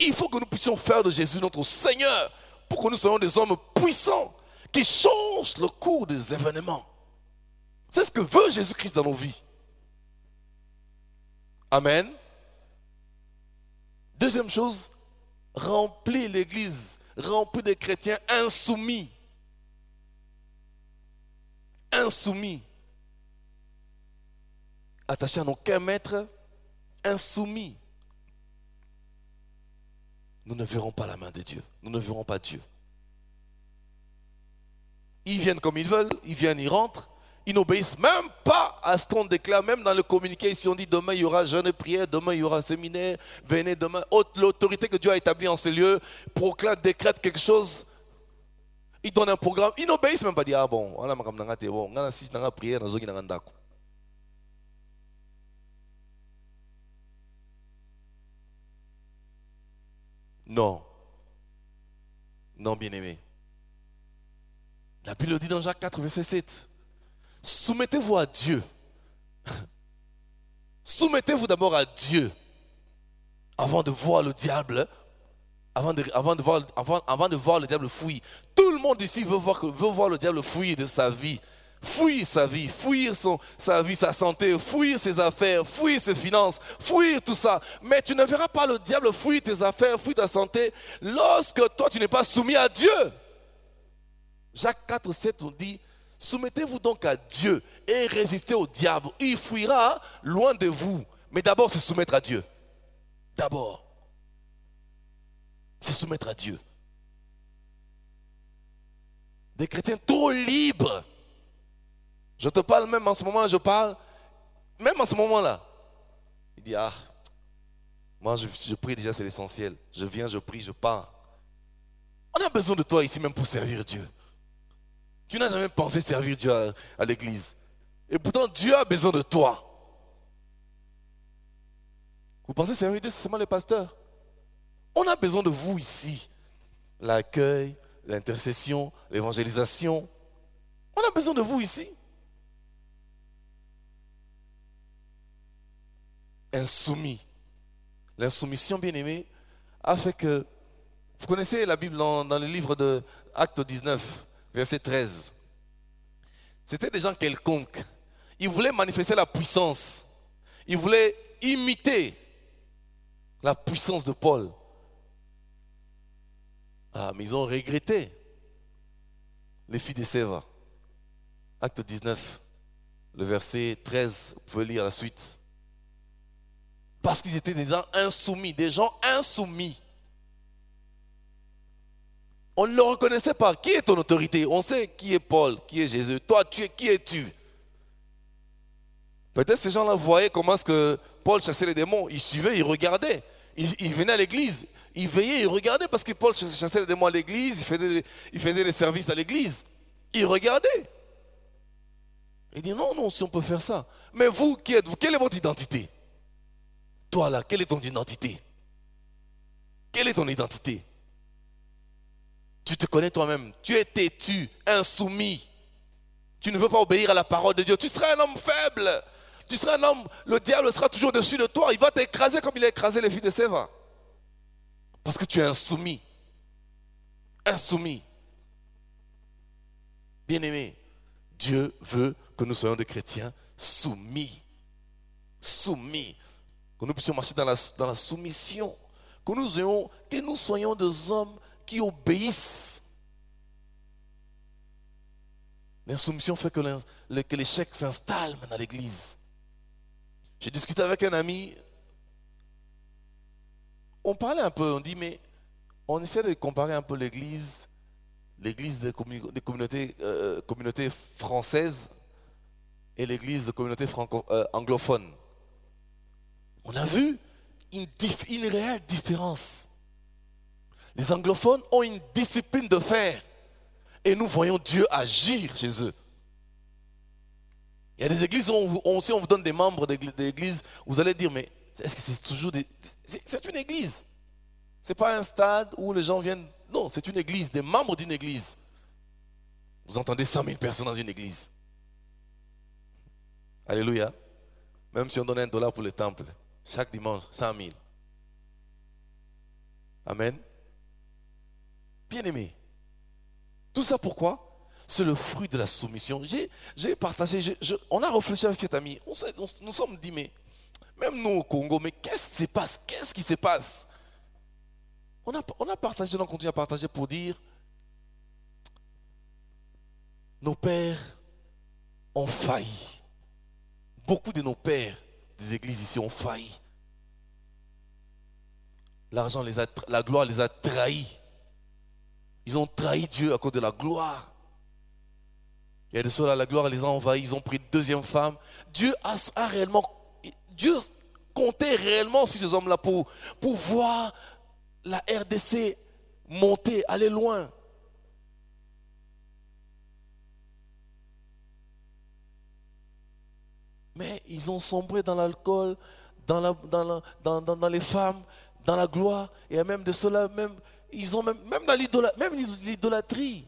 Il faut que nous puissions faire de Jésus notre Seigneur pour que nous soyons des hommes puissants qui changent le cours des événements. C'est ce que veut Jésus-Christ dans nos vies. Amen. Deuxième chose, remplir l'église, remplir des chrétiens insoumis. Insoumis. Attachés à aucun maître, insoumis. Nous ne verrons pas la main de Dieu. Nous ne verrons pas Dieu. Ils viennent comme ils veulent, ils viennent, ils rentrent. Ils n'obéissent même pas à ce qu'on déclare, même dans le communiqué. Ici, on dit demain il y aura jeûne et prière, demain il y aura séminaire, venez demain. L'autorité que Dieu a établie en ces lieux proclame, décrète quelque chose. Ils donnent un programme. Ils n'obéissent même pas. Ils disent ah bon, voilà, bon, on a six prière, on a un Non. Non, bien-aimé. La Bible dit dans Jacques 4, verset 7. Soumettez-vous à Dieu. Soumettez-vous d'abord à Dieu avant de voir le diable, avant de voir le diable fouiller. Tout le monde ici veut voir le diable fouiller de sa vie. Fouiller sa vie, fouiller sa vie, sa santé, fouiller ses affaires, fouiller ses finances, fouiller tout ça. Mais tu ne verras pas le diable fouiller tes affaires, fouiller ta santé lorsque toi tu n'es pas soumis à Dieu. Jacques 4, 7, on dit, soumettez-vous donc à Dieu et résistez au diable. Il fuira loin de vous. Mais d'abord, se soumettre à Dieu. D'abord, se soumettre à Dieu. Des chrétiens trop libres. Je te parle même en ce moment, même en ce moment-là. Il dit, moi je prie déjà, c'est l'essentiel. Je viens, je prie, je pars. On a besoin de toi ici même pour servir Dieu. Tu n'as jamais pensé servir Dieu à l'église. Et pourtant, Dieu a besoin de toi. Vous pensez servir Dieu, c'est seulement les pasteurs. On a besoin de vous ici. L'accueil, l'intercession, l'évangélisation. On a besoin de vous ici. Insoumis. L'insoumission, bien aimé, a fait que... Vous connaissez la Bible dans le livre de Actes 19, verset 13. C'était des gens quelconques. Ils voulaient manifester la puissance. Ils voulaient imiter la puissance de Paul. Mais ils ont regretté les filles de Séva. Acte 19, le verset 13, vous pouvez lire la suite. Parce qu'ils étaient des gens insoumis, On ne le reconnaissait pas. Qui est ton autorité? On sait qui est Paul, qui est Jésus. Toi, qui es-tu? Peut-être ces gens-là voyaient comment est-ce que Paul chassait les démons. Ils suivaient, ils regardaient. Ils venaient à l'église. Ils veillaient, ils regardaient parce que Paul chassait les démons à l'église. Il faisait des services à l'église. Ils regardaient. Il dit non, si on peut faire ça. Mais vous, qui êtes-vous? Quelle est votre identité? Toi là, quelle est ton identité? Quelle est ton identité? Tu te connais toi-même. Tu es têtu, insoumis. Tu ne veux pas obéir à la parole de Dieu. Tu seras un homme faible. Tu seras un homme, le diable sera toujours dessus de toi. Il va t'écraser comme il a écrasé les filles de Séva. Parce que tu es insoumis. Insoumis. Bien-aimé, Dieu veut que nous soyons des chrétiens soumis. Soumis. Que nous puissions marcher dans la soumission. Que nous soyons des hommes qui obéissent. L'insoumission fait que l'échec s'installe dans l'église. J'ai discuté avec un ami. On parlait un peu, on dit, mais on essaie de comparer un peu l'église des communautés françaises et l'église des communautés anglophones. On a vu une réelle différence. Les anglophones ont une discipline de fer. Et nous voyons Dieu agir chez eux. Il y a des églises où si on vous donne des membres d'église, vous allez dire, mais est-ce que c'est toujours c'est une église. Ce n'est pas un stade où les gens viennent. Non, c'est une église, des membres d'une église. Vous entendez 100 000 personnes dans une église. Alléluia. Même si on donne $1 pour le temple, chaque dimanche, 100 000. Amen. Bien-aimé. Tout ça pourquoi? C'est le fruit de la soumission. J'ai partagé, on a réfléchi avec cet ami. Nous sommes dit, mais même nous au Congo, mais qu'est-ce qui se passe? Qu'est-ce qui se passe? On a partagé, on continue à partager pour dire, nos pères ont failli. Beaucoup de nos pères des églises ici ont failli. L'argent la gloire les a trahis. Ils ont trahi Dieu à cause de la gloire. Il y a de cela, la gloire les a envahis, ils ont pris une deuxième femme. Dieu comptait réellement sur ces hommes-là pour voir la RDC monter, aller loin. Mais ils ont sombré dans l'alcool, dans les femmes, dans la gloire. Et même de cela, même, ils ont même dans l'idolâtrie.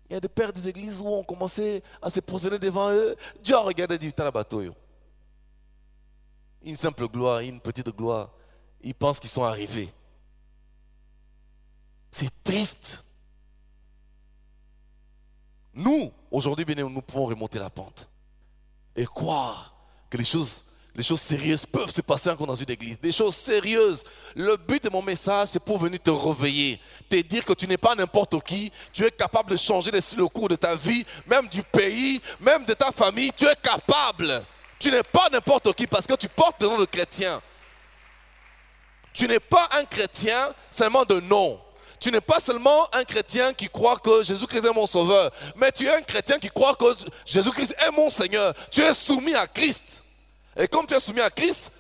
Il y a des pères des églises où on commençait à se positionner devant eux. Dieu a regardé et dit, t'as la bateau. Une simple gloire, une petite gloire. Ils pensent qu'ils sont arrivés. C'est triste. Nous, aujourd'hui, bien, nous pouvons remonter la pente et croire que les choses sérieuses peuvent se passer encore dans une église. Des choses sérieuses. Le but de mon message, c'est pour venir te réveiller. Te dire que tu n'es pas n'importe qui. Tu es capable de changer le cours de ta vie, même du pays, même de ta famille. Tu es capable. Tu n'es pas n'importe qui parce que tu portes le nom de chrétien. Tu n'es pas un chrétien seulement de nom. Tu n'es pas seulement un chrétien qui croit que Jésus-Christ est mon sauveur, mais tu es un chrétien qui croit que Jésus-Christ est mon Seigneur. Tu es soumis à Christ. Et comme tu es soumis à Christ,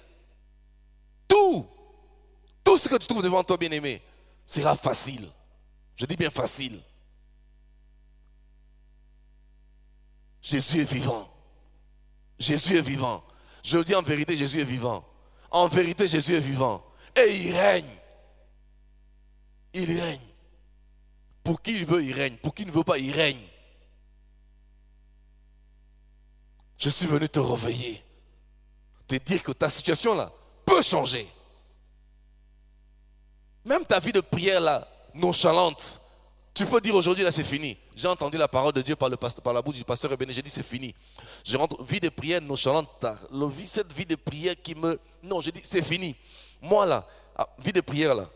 tout ce que tu trouves devant toi, bien-aimé, sera facile. Je dis bien facile. Jésus est vivant. Jésus est vivant. Je le dis en vérité, Jésus est vivant. En vérité, Jésus est vivant. Et il règne. Il règne. Pour qui il veut, il règne. Pour qui il ne veut pas, il règne. Je suis venu te réveiller. Te dire que ta situation là peut changer. Même ta vie de prière là, nonchalante. Tu peux dire aujourd'hui là c'est fini. J'ai entendu la parole de Dieu par la bouche du pasteur Ebené. J'ai dit c'est fini. Je rentre, vie de prière nonchalante. Cette vie de prière qui me... Non, je dis c'est fini. Moi là, vie de prière là.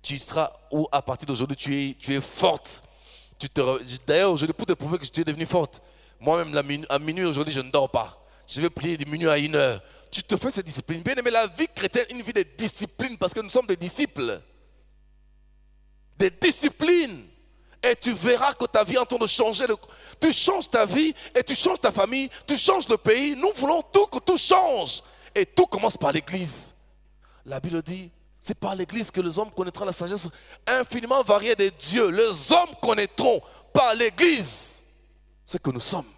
Tu seras où à partir d'aujourd'hui tu es forte. D'ailleurs aujourd'hui pour te prouver que tu es devenue forte. Moi-même à minuit aujourd'hui je ne dors pas. Je vais prier de minuit à 1h. Tu te fais cette discipline. Bien aimé, la vie chrétienne est une vie de discipline parce que nous sommes des disciples. Des disciplines. Et tu verras que ta vie est en train de changer. Tu changes ta vie et tu changes ta famille. Tu changes le pays. Nous voulons que tout change. Et tout commence par l'église. La Bible dit, c'est par l'église que les hommes connaîtront la sagesse infiniment variée de Dieu. Les hommes connaîtront par l'église ce que nous sommes.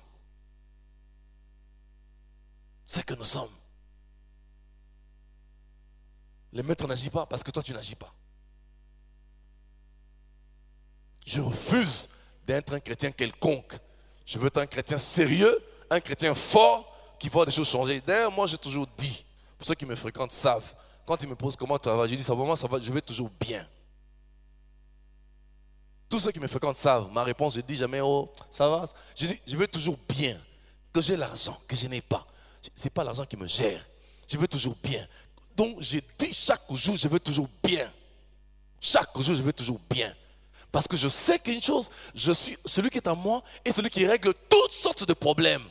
C'est que nous sommes. Le maître n'agit pas parce que toi tu n'agis pas. Je refuse d'être un chrétien quelconque. Je veux être un chrétien sérieux, un chrétien fort qui voit des choses changer. D'ailleurs, moi j'ai toujours dit, pour ceux qui me fréquentent savent, quand ils me posent comment ça va, je dis ça va, je vais toujours bien. Tous ceux qui me fréquentent savent, ma réponse, je dis jamais oh, ça va. Je dis, je vais toujours bien. Que j'ai l'argent, que je n'ai pas. Ce n'est pas l'argent qui me gère. Je veux toujours bien. Donc, je dis chaque jour, je veux toujours bien. Chaque jour, je veux toujours bien. Parce que je sais qu'une chose, je suis celui qui est en moi et celui qui règle toutes sortes de problèmes.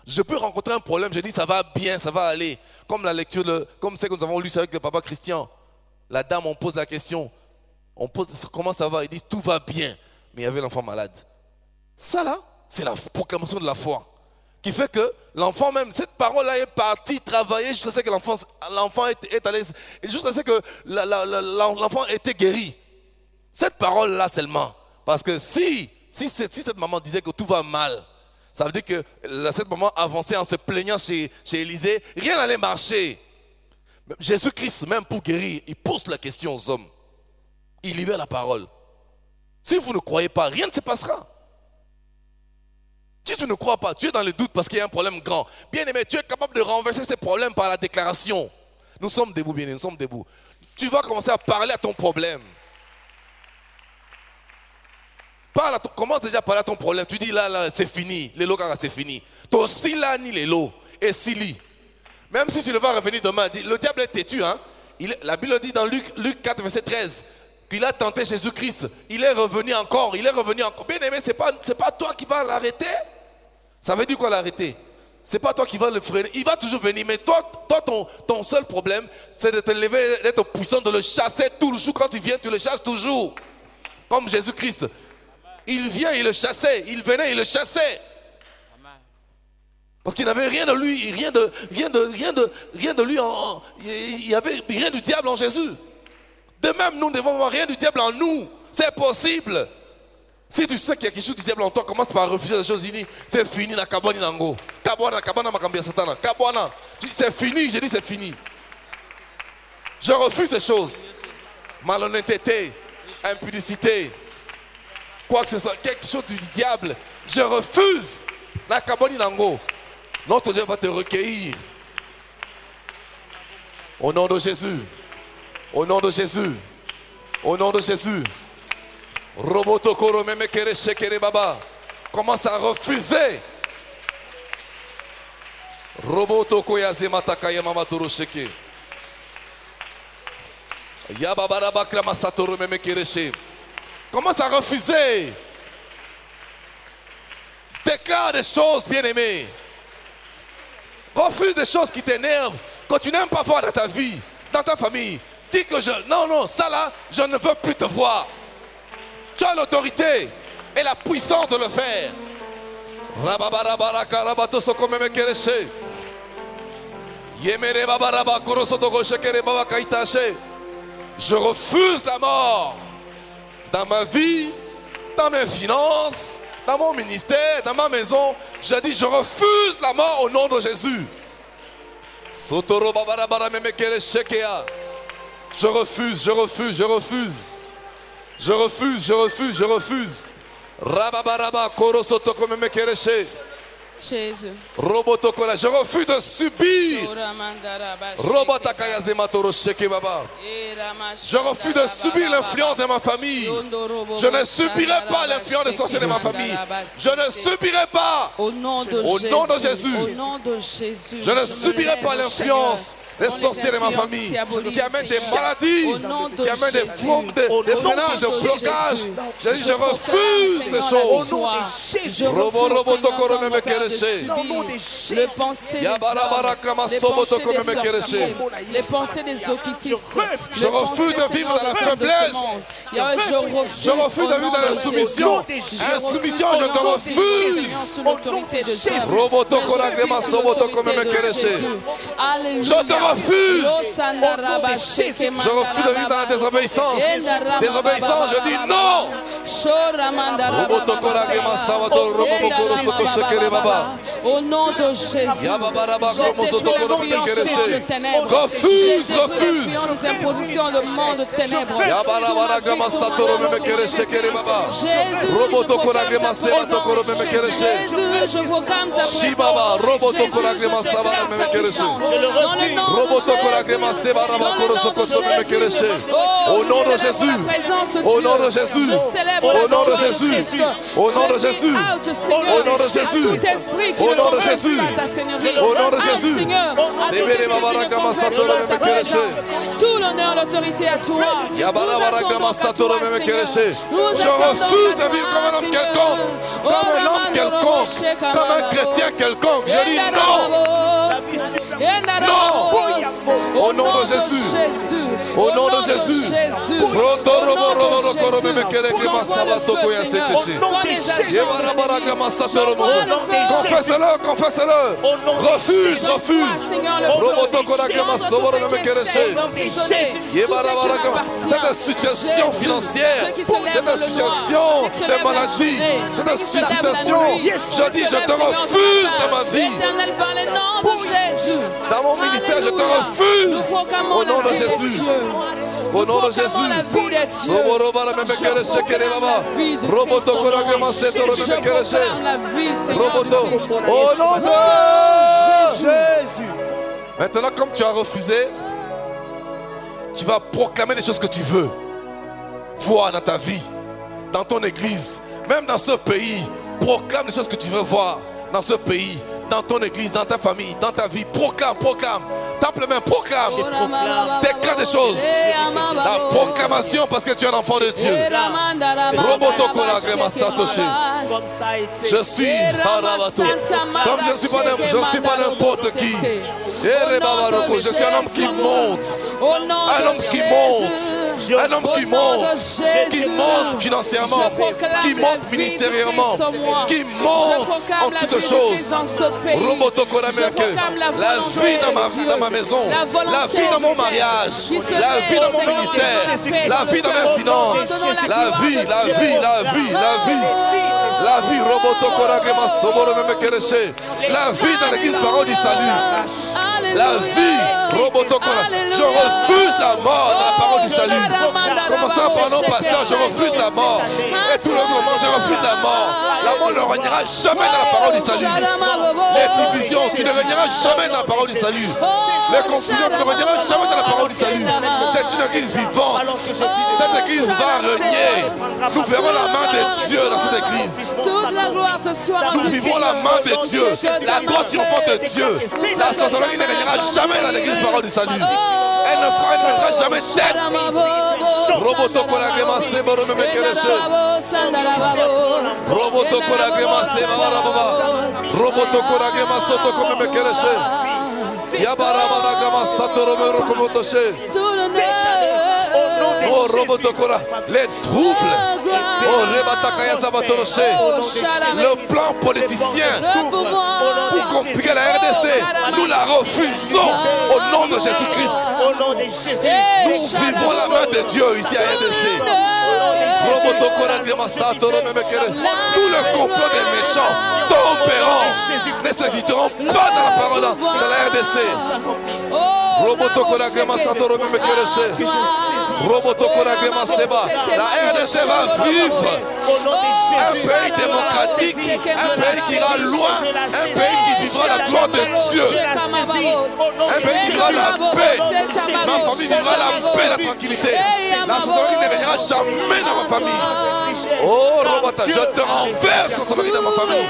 Je peux rencontrer un problème, je dis ça va bien, ça va aller. Comme la lecture, comme c'est que nous avons lu ça avec le papa Christian. La dame, on pose la question. On pose comment ça va, ils disent tout va bien. Mais il y avait l'enfant malade. Ça là, c'est la proclamation de la foi. Qui fait que l'enfant même, cette parole-là est partie travailler jusqu'à ce que l'enfant est allé, jusqu'à ce que l'enfant était guéri. Cette parole-là seulement. Parce que si cette maman disait que tout va mal, ça veut dire que cette maman avançait en se plaignant chez Élisée, rien n'allait marcher. Jésus-Christ, même pour guérir, il pose la question aux hommes. Il libère la parole. Si vous ne croyez pas, rien ne se passera. Si tu ne crois pas, tu es dans le doute parce qu'il y a un problème grand. Bien aimé, tu es capable de renverser ces problèmes par la déclaration. Nous sommes debout, bien aimé, nous sommes debout. Tu vas commencer à parler à ton problème. Commence déjà à parler à ton problème. Tu dis là, c'est fini. Les lots, c'est fini. Toi aussi là, ni les lots. Et Sili. Même si tu le vas revenir demain, le diable est têtu. Hein? La Bible dit dans Luc 4, verset 13, qu'il a tenté Jésus-Christ. Il est revenu encore. Bien aimé, c'est pas toi qui vas l'arrêter. Ça veut dire quoi l'arrêter? C'est pas toi qui vas le freiner. Il va toujours venir. Mais toi ton seul problème, c'est de te lever, d'être puissant, de le chasser toujours. Quand il vient, tu le chasses toujours. Comme Jésus-Christ. Il vient, il le chassait. Il venait, il le chassait. Parce qu'il n'avait rien de lui, rien de lui. Il n'y avait rien du diable en Jésus. De même, nous ne devons avoir rien du diable en nous. C'est possible. Si tu sais qu'il y a quelque chose du diable en toi, commence par refuser les choses. C'est fini, na kabani nango. Kabana makambia satana. Kabana. C'est fini, j'ai dit c'est fini. Je refuse ces choses. Malhonnêteté, impudicité, quoi que ce soit, quelque chose du diable. Je refuse. Notre Dieu va te recueillir. Au nom de Jésus. Au nom de Jésus. Au nom de Jésus. Commence à refuser. Commence à refuser. Déclare des choses, bien-aimés. Refuse des choses qui t'énervent, que tu n'aimes pas voir dans ta vie, dans ta famille. Dis que non, ça là, je ne veux plus te voir. Tu as l'autorité et la puissance de le faire. Je refuse la mort dans ma vie, dans mes finances, dans mon ministère, dans ma maison. Je dis, je refuse la mort au nom de Jésus. Je refuse, je refuse, je refuse. Je refuse, je refuse, je refuse. Jésus. Je refuse de subir. Je refuse de subir l'influence de ma famille. Je ne subirai pas l'influence des sorciers de ma famille. Je ne subirai pas. Au nom de Jésus. Au nom de Jésus. Je ne subirai pas l'influence des sorciers de ma famille qui amènent des maladies, qui amènent des freinages, des blocages. Je dis, je refuse ces choses. Je refuse les pensées les pensées des occultistes. Je refuse de vivre dans la faiblesse. Je refuse de vivre dans la soumission. Insoumission, je te refuse. Je te refuse. Je refuse de vivre dans la désobéissance. Désobéissance, je dis non. Au nom de Jésus. Refuse, refuse. Les impositions de monde ténèbres. Jésus, je proclame ta présence. Au nom de Jésus. Au nom de Jésus. Au nom de Jésus. Au nom de Jésus. Au nom de Jésus. Au nom de Jésus. Au nom de Jésus. Tout l'honneur, l'autorité à toi. Je refuse de vivre comme un homme quelconque. Comme un homme quelconque. Comme un chrétien quelconque. Je dis non. Non. Au nom de Jésus. Au nom de Jésus. Confesse-le, confesse-le. Refuse, refuse. Cette situation financière, cette situation de maladie, cette situation, je dis, je te refuse dans ma vie. Dans mon ministère, je te refuse. Au nom de Jésus. Au nom de Jésus. Au nom de Jésus. Maintenant, comme tu as refusé, tu vas proclamer les choses que tu veux voir dans ta vie, dans ton église, même dans ce pays. Proclame les choses que tu veux voir dans ce pays, dans ton église, dans ta famille, dans ta vie. Proclame, proclame. Tape les mains, proclame. Déclare des choses. La proclamation parce que tu es un enfant de Dieu. Je suis comme je ne suis pas n'importe qui. Je suis un homme qui monte. Un homme qui monte. Un homme qui monte. Qui monte financièrement. Qui monte ministériellement. Qui monte en toutes choses. La vie dans ma maison, la vie dans mon mariage, la vie dans mon ministère, la vie dans mes finances, la vie, la vie, la vie, la vie. La vie, la vie dans l'église Parole du Salut. la vie. Je refuse la mort dans la parole du salut. Commençons par nos pasteurs, je refuse la mort. Et tout le monde, je refuse la mort. La mort ne régnera jamais dans la parole du salut. Les divisions, tu ne régneras jamais dans la parole du salut. Les confusions, tu ne régneras jamais dans la parole du salut. C'est une église vivante. Cette église va régner. Nous verrons la main de Dieu dans cette église. Nous vivons la main de Dieu. La droite triomphante de Dieu. La sorcellerie ne régnera jamais dans l'église parole du salut. Elle ne mettra jamais tête. Robotoko la grémancé, borome mekereche. Robotoko la grémancé, babarababa. Robotoko la grémancé, toko mekereche. Yabaraba la grémancé, torome rokomotoche. Oh, Robotokora, les troubles. Oh, Rebatakaya Sabatoroche. Le plan politicien pour compliquer la RDC, nous la refusons au nom de Jésus-Christ. Nous vivons la main de Dieu ici à RDC. Tout le complot des méchants tomberont, ne s'hésiteront pas dans la parole, dans la RDC. La RDC va vivre un pays démocratique, un pays qui ira loin, un pays qui vivra la gloire de Dieu, un pays qui vivra la paix. Ma famille vivra la paix, la tranquillité. La sorcellerie ne régnera jamais dans ma famille. Oh Robota, je te renverse sur sorcellerie dans ma famille.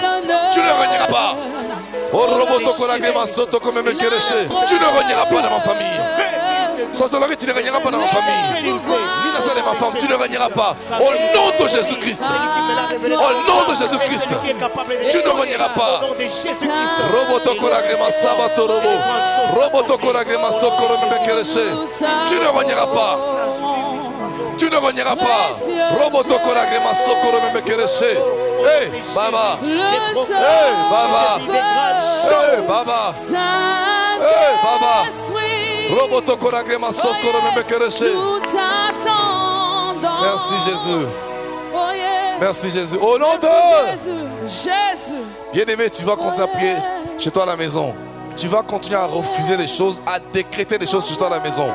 Tu ne régneras pas. Oh Roboto, tu ne régneras pas dans ma famille. Sorcellerie, tu ne régneras pas dans ma famille. Ni dans celle de ma femme, tu ne régneras pas. Au nom de Jésus-Christ. Au nom de Jésus-Christ. Tu ne régneras pas. Roboto koragrema sabato robo. Roboto koragrema sokoro mekereche. Tu ne régneras pas. Tu ne régneras pas. Roboto koragrema sokoro mekereche. Hey, Baba. Hey, Baba. Hey, Baba. Hey, Baba. Roboto koragrema sokoro mekereche. Merci Jésus. Merci Jésus. Au nom de Jésus. Bien-aimé, tu vas continuer à prier chez toi à la maison. Tu vas continuer à refuser les choses, à décréter les choses chez toi à la maison.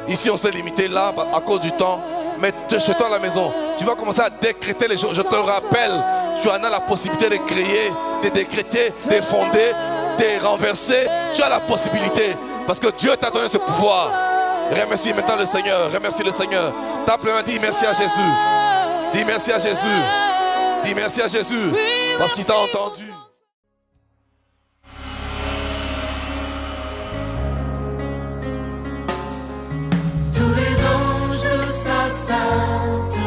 Ici, on s'est limité là à cause du temps. Mais chez toi à la maison, tu vas commencer à décréter les choses. Je te rappelle, tu en as la possibilité de créer, de décréter, de fonder, de renverser. Tu as la possibilité. Parce que Dieu t'a donné ce pouvoir. Remercie maintenant le Seigneur. Remercie le Seigneur. T'as plein dit merci à Jésus. Dis merci à Jésus. Dis merci à Jésus. Parce qu'il t'a entendu. Tous les anges de sa sainteté,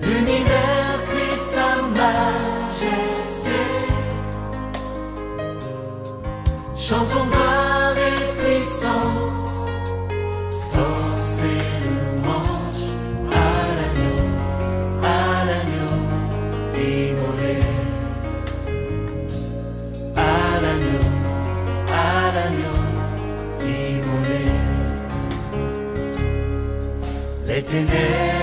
l'univers crie sa majesté. Chantons gloire et puissance, force et louange à l'agneau immolé, à l'agneau immolé. Les ténèbres